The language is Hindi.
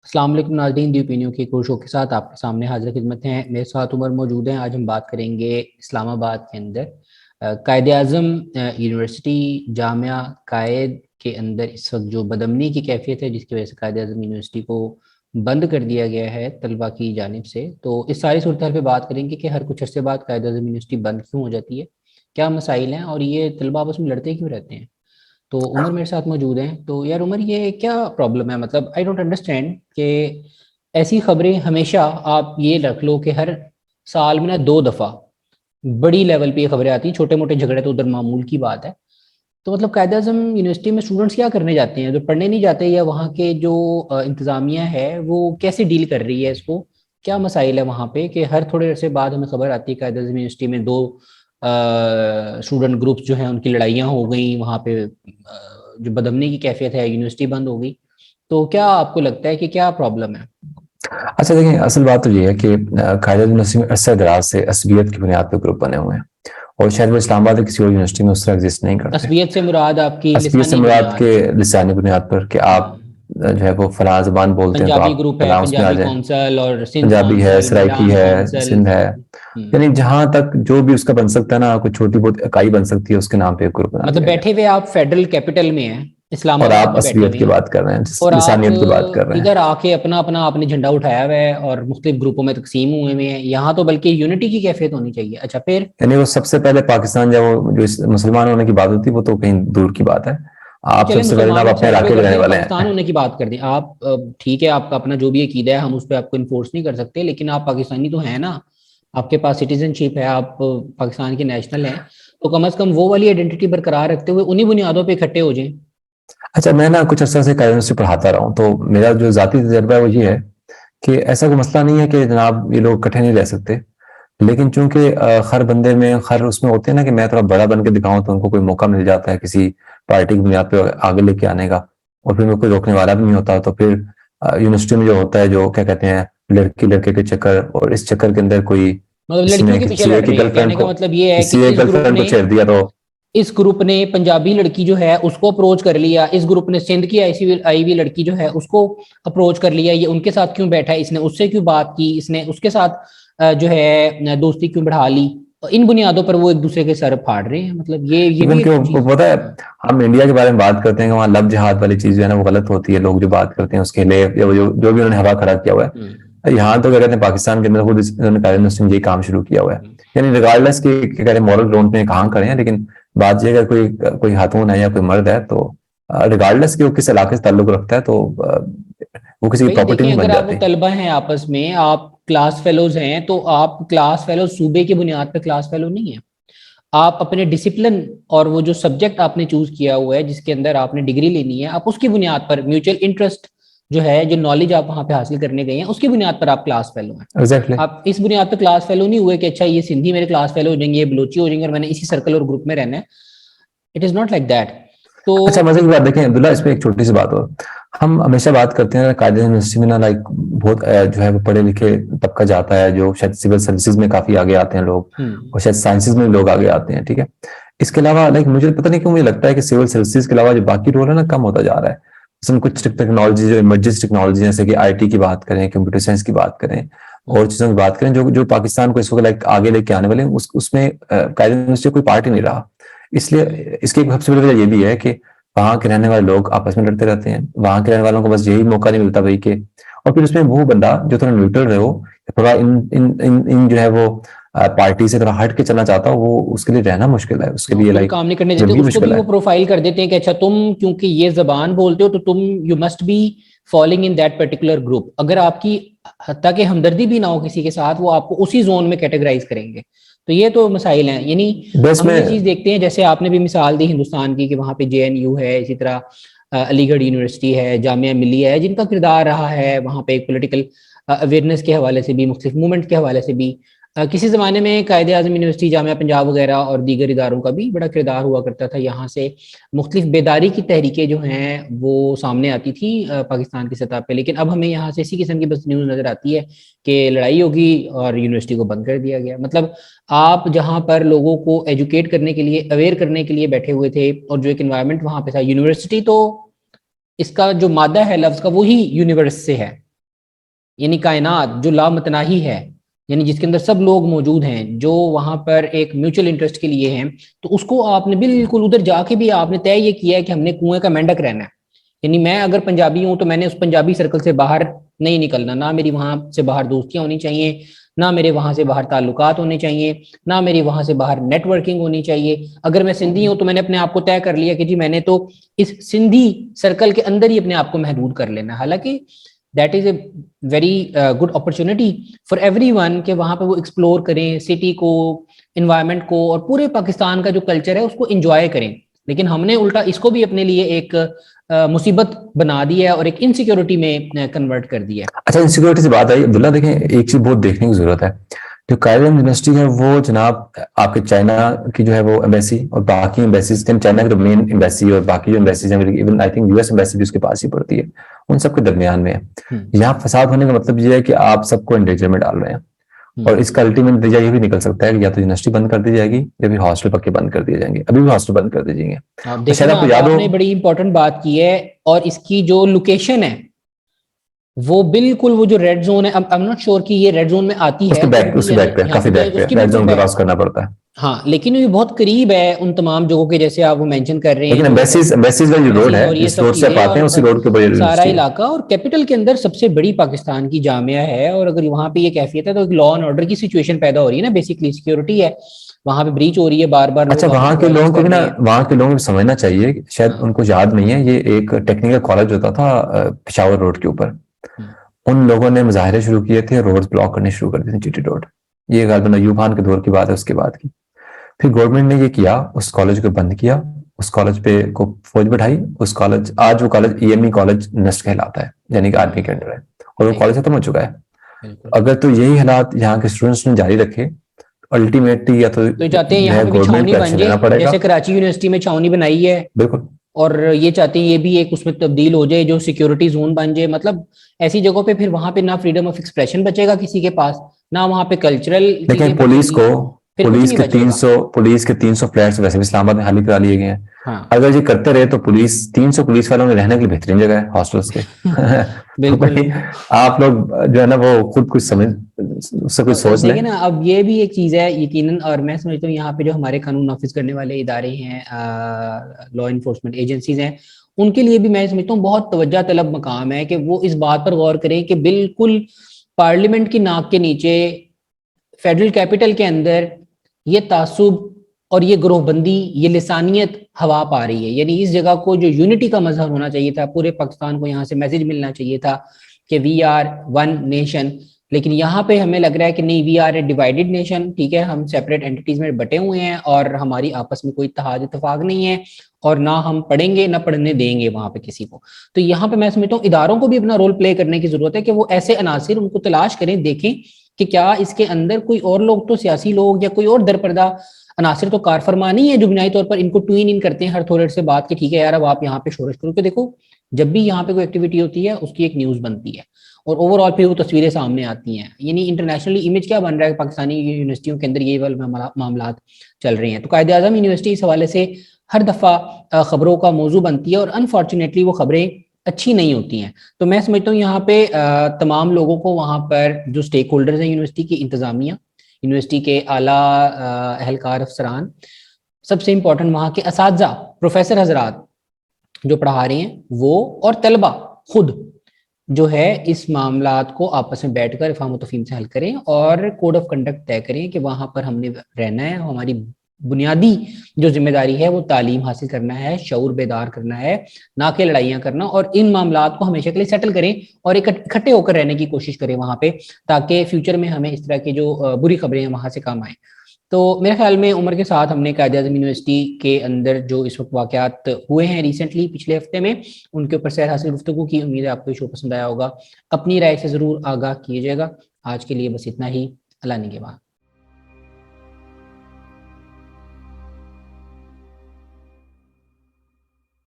अस्सलाम वालेकुम नाज़रीन, दी ओपिनियन के एक और शो के साथ आपके सामने हाजिर खिदमत हैं। मेरे साथ उमर मौजूद हैं। आज हम बात करेंगे इस्लामाबाद के अंदर कायद आज़म यूनिवर्सिटी जामिया कायद के अंदर इस वक्त जो बदअमनी की कैफियत है, जिसकी वजह से कायद आज़म यूनिवर्सिटी को बंद कर दिया गया है तलबा की जानिब से। तो इस सारी सूरत हाल पे बात करेंगे कि हर कुछ अरसे बाद कायद आज़म यूनिवर्सिटी बंद क्यों हो जाती है, क्या मसाइल हैं और ये तलबा आपस में लड़ते क्यों रहते हैं। तो उमर मेरे साथ मौजूद हैं। तो यार उमर, ये क्या प्रॉब्लम है? मतलब आई डोंट अंडरस्टैंड कि ऐसी खबरें हमेशा, आप ये रख लो कि हर साल में ना दो दफ़ा बड़ी लेवल पे ये खबरें आती हैं। छोटे मोटे झगड़े तो उधर मामूल की बात है। तो मतलब कायद आज़म यूनिवर्सिटी में स्टूडेंट्स क्या करने जाते हैं? जो पढ़ने नहीं जाते, या वहाँ के जो इंतज़ामिया है वो कैसे डील कर रही है इसको? क्या मसाइल है वहाँ पे कि हर थोड़े अरसे बाद हमें खबर आती है कायद आज़म यूनिवर्सिटी में दो स्टूडेंट ग्रुप्स जो हैं उनकी लड़ाइयाँ हो गई वहाँ पे, जो बदअमनी की कैफियत है, यूनिवर्सिटी बंद हो गई। तो क्या आपको लगता है कि क्या प्रॉब्लम है? अच्छा देखिए, असल बात तो ये है कि कायदा यूनिवर्सिटी में अरसा दराज से असबियत की बुनियाद पर ग्रुप बने हुए हैं। और शायद वो इस्लामाबाद या किसी और यूनिवर्सिटी में उस तरह एग्जिस्ट नहीं करते। तस्बीयत से मुराद आपकी असबियत से लिसानी मुराद के बुनियाद? लिसानी बुनियाद पर कि आप हाँ, जो है वो फलां जबान बोलते हैं तो पंजाबी आप ग्रुप है, फलां उसमें आ पंजाबी जाए। कौंसल और सिंध पंजाबी है, कौंसल, सराइकी मिलान है, कौंसल। सिंध है, यानी जहां तक जो भी उसका बन सकता है ना, कोई छोटी बहुत इकाई बन सकती है, उसके नाम पे एक ग्रुप बना मतलब दिया गया। बैठे हुए आप फेडरल कैपिटल में हैं, और इस्लामाबाद आप में बैठे असलियत हुए की हैं, बात कर रहे हैं, और आप लिसानियत की बात कर रहे हैं। इधर आके अपना अपना आपने झंडा उठाया हुआ है और मुख्तलिफ ग्रुपों में तकसीम हुए हुए हैं। यहाँ तो बल्कि यूनिटी की कैफियत होनी चाहिए। अच्छा, फिर यानी वो सबसे पहले पाकिस्तान, जब वो जो मुसलमान होने की बात होती है, वो तो कहीं दूर की बात है। तो आप चले सबसे पहले ना मुसलमान आप को अपने साइड पे इलाके के करते रहने हैं, वाले पाकिस्तान हैं। होने की बात कर दें आप। ठीक है, आपका अपना जो भी अकीदा है हम उस पर आपको इन्फोर्स नहीं कर सकते, लेकिन आप पाकिस्तानी तो हैं ना। आपके पास सिटीजनशिप है, आप पाकिस्तान के नेशनल हैं। तो कम से कम वो वाली आइडेंटिटी बरकरार रखते हुए उन्हीं बुनियादों पे इकट्ठे हो जाएं। अच्छा, मैं ना कुछ अर्सा से कायदे से पढ़ाता रहा हूँ, तो मेरा जो जाती तजर्बा है वो ये है कि ऐसा कोई मसला नहीं है कि जनाब ये लोग इकट्ठे नहीं रह सकते। लेकिन चूंकि हर बंदे में हर उसमें होते हैं ना कि मैं थोड़ा बड़ा बन के दिखाऊं, तो उनको कोई मौका मिल जाता है किसी पार्टी की बुनियाद पे आगे लेके आने का। और फिर मैं कोई रोकने वाला भी नहीं होता। तो फिर यूनिवर्सिटी में जो होता है, जो क्या कहते हैं, लड़की लड़के के चक्कर, और इस चक्कर के अंदर कोई मतलब किसी लड़कियों ने के पीछे किसी लड़ एक की रहे हैं। गर्लफ्रेंड कहने का को मतलब ये है कि किसी एक गर्लफ्रेंड को छेड़ दिया तो। इस ग्रुप ने पंजाबी लड़की जो है उसको अप्रोच कर लिया, इस ग्रुप ने सिंध की आई हुई लड़की जो है उसको अप्रोच कर लिया। ये उनके साथ क्यों बैठा है, इसने उससे क्यों बात की, इसने उसके साथ जो है दोस्ती क्यों बढ़ा ली। इन बुनियादों पर वो एक दूसरे के सर फाड़ रहे हैं। मतलब ये भी इवन कि एक वो चीज। पता है, हम इंडिया के बारे में बात करते हैं कि वहाँ लव जिहाद वाली चीज जो है ना वो गलत होती है। लोग जो बात करते हैं उसके लिए, या वो जो भी उन्होंने हवा खड़ा किया हुआ है, यहाँ तो क्या कहते हैं, पाकिस्तान के अंदर खुद इन्होंने कायदे ने ये काम शुरू किया हुआ है। यानी रिगार्डलेस की क्या कहते हैं, मॉरल ग्राउंड पे कहाँ खड़े हैं, लेकिन बात यह है कि कोई कोई खातून है या कोई मर्द है, तो रिगार्डलेस कि वो किस इलाके से ताल्लुक रखता है, तो वो किसी की भाई प्रॉपर्टी देखें, नहीं बन अगर आप वो जाती। तलबा हैं आपस में, आप क्लास फेलोज हैं, तो आप क्लास फेलोज सूबे की बुनियाद पर क्लास फेलो नहीं है। आप अपने डिसिप्लिन और वो जो सब्जेक्ट आपने चूज किया हुआ है जिसके अंदर आपने डिग्री लेनी है, आप उसकी बुनियाद पर म्यूचुअल इंटरेस्ट जो है, जो नॉलेज आप वहां पे हासिल करने गए हैं, उसकी बुनियाद पर आप क्लास फेलो हैं। एग्जैक्टली। आप इस बुनियाद पर क्लास फेलो नहीं हुए कि अच्छा ये सिंधी मेरे क्लास फेलो हो जाएंगे, ये बलोची हो जाएंगे और मैंने इसी सर्कल और ग्रुप में रहना है। It is not like that. तो अच्छा, मजे की बात देखें अब्दुल्ला, इसमें एक छोटी सी बात और। हम हमेशा बात करते हैं कायदे यूनिवर्सिटी में ना, लाइक बहुत जो है वो पढ़े लिखे तबका जाता है, जो शायद सिविल सर्विसेज में काफी आगे आते हैं लोग, और शायद साइंसेज में लोग आगे आते हैं, ठीक है। इसके अलावा लाइक मुझे पता नहीं क्यों मुझे लगता है कि सिविल सर्विसेज के अलावा जो बाकी रोल है ना, कम होता जा रहा है। इसमें कुछ टेक्नोलॉजी, जो इमर्जेंस टेक्नोलॉजी, जैसे कि आईटी की बात करें, कंप्यूटर साइंस की बात करें, और चीजों की बात करें, जो जो पाकिस्तान को इस वक्त लाइक आगे लेके आने वाले हैं, उसमें कायदे यूनिवर्सिटी कोई पार्ट ही नहीं रहा। इसलिए इसकी एक सबसे बड़ी वजह ये भी है कि वहां के रहने वाले लोग आपस में लड़ते रहते हैं। वहां के रहने वालों को बस यही मौका नहीं मिलता भाई के। और फिर उसमें वो बंदा जो थोड़ा न्यूट्रल रहे हो, थोड़ा इन इन इन इन जो है वो पार्टी से थोड़ा हट के चलना चाहता हो, वो उसके लिए रहना मुश्किल है, उसके लिए उसको भी लाइक काम नहीं करने देते, जिंदगी उसको भी मुश्किल वो है। प्रोफाइल कर देते हैं कि अच्छा तुम क्योंकि ये जबान बोलते हो तो तुम you must be following in that particular group. अगर आपकी हत्ता कि हमदर्दी भी ना हो किसी के साथ, वो आपको उसी जोन में कैटेगराइज करेंगे। तो ये तो मसाइल हैं। यानी बस हम में ये चीज देखते हैं, जैसे आपने भी मिसाल दी हिंदुस्तान की, कि वहाँ पे जेएनयू है, इसी तरह अलीगढ़ यूनिवर्सिटी है, जामिया मिलिया है, जिनका किरदार रहा है वहाँ पे एक पोलिटिकल अवेयरनेस के हवाले से भी, मुख्तलिफ मूवमेंट के हवाले से भी। किसी ज़माने में कायदे आज़म यूनिवर्सिटी, जामिया पंजाब वगैरह और दीगर इदारों का भी बड़ा किरदार हुआ करता था। यहाँ से मुख्तलिफ बेदारी की तहरीकें जो हैं वो सामने आती थी पाकिस्तान की सतह पे। लेकिन अब हमें यहाँ से इसी किस्म की बस न्यूज़ नज़र आती है कि लड़ाई होगी और यूनिवर्सिटी को बंद कर दिया गया। मतलब आप जहाँ पर लोगों को एजुकेट करने के लिए, अवेयर करने के लिए बैठे हुए थे, और जो एक इन्वायरमेंट वहाँ पे था, यूनिवर्सिटी तो इसका जो मादा है लफ्ज़ का, वही यूनिवर्स से है। यानी कायनात जो लामतनाही है, यानी जिसके अंदर सब लोग मौजूद हैं जो वहां पर एक म्यूचुअल इंटरेस्ट के लिए हैं, तो उसको आपने बिल्कुल उधर जाके भी आपने तय ये किया है कि हमने कुएं का मेंढक रहना है। यानी मैं अगर पंजाबी हूं तो मैंने उस पंजाबी सर्कल से बाहर नहीं निकलना, ना मेरी वहां से बाहर दोस्तियां होनी चाहिए, ना मेरे वहां से बाहर ताल्लुकात होने चाहिए, ना मेरी वहां से बाहर नेटवर्किंग होनी चाहिए। अगर मैं सिंधी हूं तो मैंने अपने आप को तय कर लिया कि जी मैंने तो इस सिंधी सर्कल के अंदर ही अपने आप को महदूद कर लेना। हालांकि that is a very good opportunity for everyone कि वहां पे वो एक्सप्लोर करें सिटी को, इन्वायरमेंट को, और पूरे पाकिस्तान का जो कल्चर है उसको एंजॉय करें। लेकिन हमने उल्टा इसको भी अपने लिए एक मुसीबत बना दी है और एक इनसिक्योरिटी में कन्वर्ट कर दिया है। अच्छा, इनसिक्योरिटी से बात आई अब्दुल्ला, देखें एक चीज बहुत देखने की जरूरत है। जो कायदे यूनिवर्सिटी है वो जनाब आपके चाइना की जो है वो एम्बेसी और बाकी एम्बेसीज, चाइना की जो मेन एम्बेसी और बाकी जो एम्बेसीज हैं, even I think US embassy भी उसके पास ही पड़ती है, उन सबके दरमियान में है। यहाँ फसाद होने का मतलब ये है कि आप सबको इंडेंजर में डाल रहे हैं, और इसका अल्टीमेट नतीजा ये भी निकल सकता है कि या तो यूनिवर्सिटी बंद कर दी जाएगी या फिर हॉस्टल पक्के बंद कर दिए जाएंगे। अभी भी हॉस्टल बंद कर दीजिए। आप देखिए ना, आपको याद हो, आपने बड़ी इंपॉर्टेंट बात की है, और इसकी जो लोकेशन है वो बिल्कुल वो जो रेड जोन है, आई एम नॉट श्योर कि ये रेड जोन में आती है, उसके बैक पे काफी बैक पे रेड जोन क्रॉस करना पड़ता है। हाँ, लेकिन ये बहुत करीब है उन तमाम जगहों के, जैसे आप वो मेंशन कर रहे हैं। लेकिन एम्बेसीज वाली जो रोड है, और ये इस सब रोड से आप आते हैं उसी रोड के ऊपर सारा इलाका, और कैपिटल के अंदर सबसे बड़ी पाकिस्तान की जामिया है, और अगर वहां पे ये कैफियत है तो एक लॉ एंड ऑर्डर की सिचुएशन पैदा हो रही है ना, बेसिकली सिक्योरिटी है वहां पे ब्रीच हो रही है बार बार। अच्छा, वहां के लोगों को भी ना, वहां के लोगों को समझना चाहिए, शायद उनको याद नहीं है, ये एक टेक्निकल कॉलेज होता था पिशावर रोड के ऊपर। उन लोगों ने मुजाहरे शुरू किए थे, रोड ब्लॉक करने शुरू कर दिए थे, जीटी रोड। ये गालिबन अयूब खान के दौर की बात है, उसके बाद की। फिर गवर्नमेंट ने ये किया, उस कॉलेज को बंद किया, उस कॉलेज पे को फौज बैठाई। उस कॉलेज, आज वो कॉलेज ईएमई कॉलेज नस्ट कहलाता है, यानी कि आर्मी के अंडर है, और वो कॉलेज खत्म हो चुका है। अगर तो यही हालात यहाँ के स्टूडेंट्स ने जारी रखे, अल्टीमेटली या तो चाहते हैं यहाँ पे छावनी बन जाए, जैसे कराची यूनिवर्सिटी में छावनी बनाई है, बिल्कुल, और ये चाहते हैं ये भी एक उसमें तब्दील हो जाए, जो सिक्योरिटी जोन बन जाए। मतलब ऐसी जगहों पे फिर वहां पे ना फ्रीडम ऑफ एक्सप्रेशन बचेगा किसी के पास, ना वहां पे कल्चरल। लेकिन पुलिस के 300 फ्लैट्स वैसे भी इस्लामाबाद में हाल ही करा लिए गए हैं। हाँ। अगर ये करते रहे तो 300 पुलिस वालों में रहने के लिए बेहतरीन जगह है हॉस्टल्स के। बिल्कुल। तो आप लोग जो है ना वो खुद कुछ समझ, उससे कुछ सोच लें ना। अब ये भी एक चीज है यकीनन, और मैं समझता हूँ यहाँ पे जो हमारे कानून नाफिज करने वाले इदारे हैं, लॉ इन्फोर्समेंट एजेंसीज हैं, उनके लिए भी मैं समझता हूँ बहुत तवज्जो तलब मकाम है कि वो इस बात पर गौर करें कि बिल्कुल पार्लियामेंट की नाक के नीचे फेडरल कैपिटल के अंदर ये तासुब और ये ग्रोहबंदी, ये लिसानियत हवा पा रही है। यानी इस जगह को जो यूनिटी का मजहर होना चाहिए था, पूरे पाकिस्तान को यहाँ से मैसेज मिलना चाहिए था कि वी आर वन नेशन, लेकिन यहाँ पे हमें लग रहा है कि नहीं, we are a divided nation. ठीक है, हम सेपरेट एंटिटीज में बटे हुए हैं और हमारी आपस में कोई इत्तेहाद इत्तेफाक नहीं है, और ना हम पढ़ेंगे ना पढ़ने देंगे वहां पे किसी को। तो यहाँ पे मैं समझता हूँ इदारों को भी अपना रोल प्ले करने की जरूरत है कि वो ऐसे अनासिर उनको तलाश करें, देखें कि क्या इसके अंदर कोई और लोग, तो सियासी लोग या कोई और दरपर्दा अनासिर तो कार फरमा नहीं है जो बुनियादी तौर पर इनको ट्वीन इन करते हैं हर थोड़े से बात कि ठीक है यार अब आप यहाँ पे शोरश करो। कि देखो, जब भी यहाँ पे कोई एक्टिविटी होती है उसकी एक न्यूज बनती है और ओवरऑल फिर वो तस्वीरें सामने आती हैं। यानी इंटरनेशनली इमेज क्या बन रहा है पाकिस्तानी यूनिवर्सिटियों के अंदर, ये वाले मामला चल रहे हैं। तो कायदे आजम यूनिवर्सिटी इस हवाले से हर दफा खबरों का मौजू बनती है, और अनफॉर्चुनेटली वो खबरें अच्छी नहीं होती हैं। तो मैं समझता हूँ यहाँ पे तमाम लोगों को, वहाँ पर जो स्टेक होल्डर्स हैं यूनिवर्सिटी की, इंतजामिया, यूनिवर्सिटी के आला अहलकार अफसरान, सबसे इंपॉर्टेंट वहाँ के असातिज़ा प्रोफेसर हजरात जो पढ़ा रहे हैं वो, और तलबा खुद जो है इस मामलात को आपस में बैठकर इफ़हाम व तफ़हीम से हल करें और कोड ऑफ कंडक्ट तय करें कि वहाँ पर हमने रहना है। हमारी बुनियादी जो जिम्मेदारी है वो तालीम हासिल करना है, शऊर बेदार करना है, ना कि लड़ाइयाँ करना, और इन मामलात को हमेशा के लिए सेटल करें और इकट्ठे होकर रहने की कोशिश करें वहाँ पे, ताकि फ्यूचर में हमें इस तरह की जो बुरी खबरें हैं वहाँ से काम आए। तो मेरे ख्याल में उम्र के साथ हमने कायदे आज़म यूनिवर्सिटी के अंदर जो इस वक्त वाक़यात हुए हैं रिसेंटली पिछले हफ्ते में, उनके ऊपर सैर हासिल गुफ्तगू की। उम्मीद है आपको ये शो पसंद आया होगा। अपनी राय से ज़रूर आगाह कीजिएगा। आज के लिए बस इतना ही। अल्लाह निगहबान।